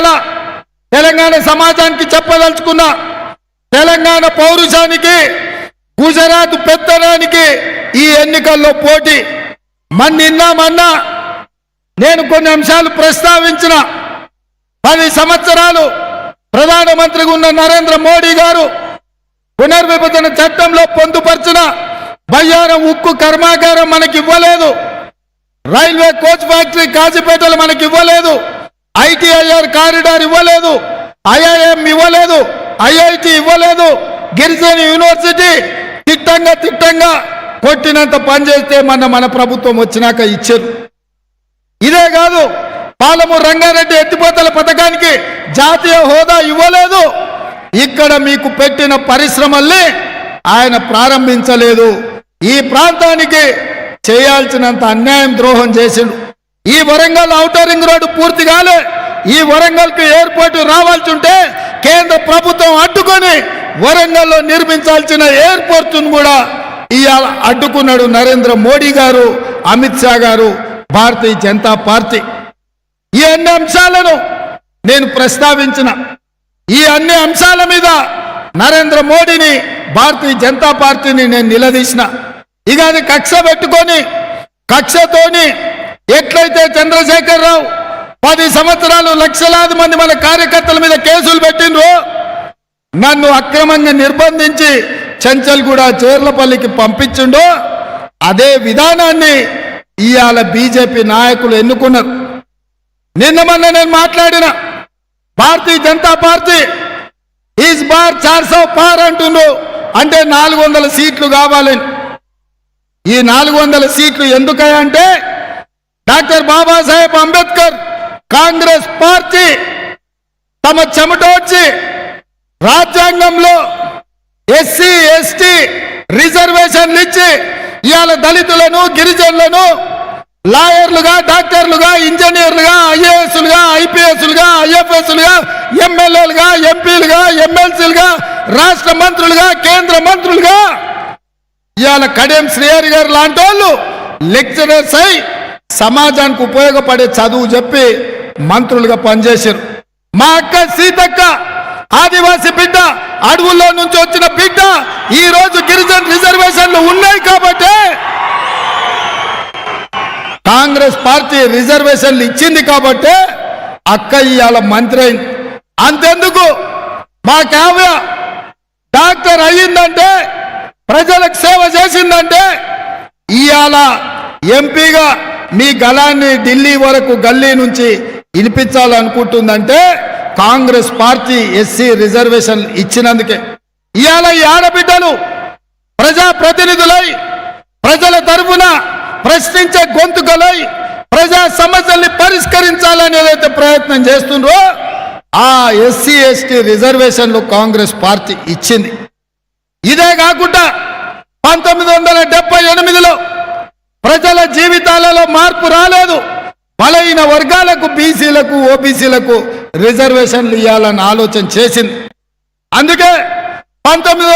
ఇవాళ తెలంగాణ సమాజానికి చెప్పదలుచుకున్నా, తెలంగాణ పౌరుషానికి గుజరాత్ పెత్తనానికి ఈ ఎన్నికల్లో పోటీ. నిన్న నేను కొన్ని అంశాలు ప్రస్తావించిన. 10 సంవత్సరాలు ప్రధానమంత్రిగా ఉన్న నరేంద్ర మోడీ గారు పునర్విభజన చట్టంలో పొందుపరిచిన బయ్యారం ఉక్కు కర్మాగారం మనకి ఇవ్వలేదు, రైల్వే కోచ్ ఫ్యాక్టరీ కాజీపేటలు మనకి ఇవ్వలేదు, ITIR కారిడార్ ఇవ్వలేదు, IIM ఇవ్వలేదు, IIT ఇవ్వలేదు, గిరిజన యూనివర్సిటీ తిట్టంగా కొట్టినంత పనిచేస్తే మన ప్రభుత్వం వచ్చినాక ఇచ్చారు. ఇదే కాదు, పాలమూరు రంగారెడ్డి ఎత్తిపోతల పథకానికి జాతీయ హోదా ఇవ్వలేదు. ఇక్కడ మీకు పెట్టిన పరిశ్రమల్ని ఆయన ప్రారంభించలేదు. ఈ ప్రాంతానికి చేయాల్సినంత అన్యాయం ద్రోహం చేసిండు. ఈ వరంగల్ ఔటర్ రింగ్ రోడ్డు పూర్తి కాలే. ఈ వరంగల్కి ఎయిర్పోర్ట్ రావాల్సి ఉంటే కేంద్ర ప్రభుత్వం అడ్డుకొని వరంగల్లో నిర్మించాల్సిన ఎయిర్పోర్ట్ను కూడా ఇవాళ అడ్డుకున్నాడు నరేంద్ర మోడీ గారు, అమిత్ షా గారు, భారతీయ జనతా పార్టీ. ఈ అన్ని అంశాలను నేను ప్రస్తావించిన. ఈ అన్ని అంశాల మీద నరేంద్ర మోడీని, భారతీయ జనతా పార్టీని నేను నిలదీసిన. ఇక అది కక్ష పెట్టుకొని, కక్షతోని ఎట్లయితే చంద్రశేఖర్ రావు 10 సంవత్సరాలు లక్షలాది మంది మన కార్యకర్తల మీద కేసులు పెట్టిండ్రు, నన్ను అక్రమంగా నిర్బంధించి చెంచల్గూడ చేర్లపల్లికి పంపించిండో అదే విధానాన్ని ఇవాళ బీజేపీ నాయకులు ఎన్నుకున్నారు. మొన్న నేను మాట్లాడిన Bharatiya Janata party is bar 400 పార్ అంటుండ్రు, అంటే 400 సీట్లు కావాలని. ఈ 400 సీట్లు ఎందుకంటే డాక్టర్ బాబాసాహెబ్ అంబేద్కర్ కాంగ్రెస్ పార్టీ తమ చెమటోడ్చి రాజ్యాంగంలో SC ST రిజర్వేషన్లు ఇచ్చి ఇవాళ దళితులను, గిరిజనులను లాయర్లుగా, డాక్టర్లుగా, ఇంజనీర్లుగా, IASలుగా, IPSలుగా, IFSలుగా, MLAలుగా, ఎంపీలుగా, MLCలుగా, రాష్ట్ర మంత్రులుగా, కేంద్ర మంత్రులుగా ఇవాళ కడియం శ్రీహరి గారు లాంటి వాళ్ళు లెక్చరర్స్ అయి సమాజానికి ఉపయోగపడే చదువు చెప్పి మంత్రులుగా పనిచేశారు. మా అక్క సీతక్క ఆదివాసీ బిడ్డ, అడవుల్లో నుంచి వచ్చిన బిడ్డ, ఈ రోజు గిరిజన రిజర్వేషన్లు ఉన్నాయి కాబట్టి కాంగ్రెస్ పార్టీ రిజర్వేషన్లు ఇచ్చింది కాబట్టి అక్క ఇవాళ మంత్రి అయింది. అంతెందుకు, మా కావ్య డాక్టర్ అయ్యిందంటే, ప్రజలకు సేవ చేసిందంటే ఇవాళ ఎంపీగా మీ గళాన్ని ఢిల్లీ వరకు గల్లీ నుంచి వినిపించాలనుకుంటుందంటే కాంగ్రెస్ పార్టీ SC రిజర్వేషన్ ఇచ్చినందుకే. ఇవాళ ఈ ఆడబిడ్డలు ప్రజాప్రతినిధులై ప్రజల తరఫున ప్రశ్నించే గొంతుకలై ప్రజా సమస్యల్ని పరిష్కరించాలని ఏదైతే ప్రయత్నం చేస్తుండ్రో ఆ SC ST రిజర్వేషన్లు కాంగ్రెస్ పార్టీ ఇచ్చింది. ఇదే కాకుండా 1978లో ప్రజల జీవితాలలో మార్పు రాలేదు. బలహీన వర్గాలకు, బీసీలకు, ఓబీసీలకు రిజర్వేషన్లు ఇవ్వాలని ఆలోచన చేసింది. అందుకే 19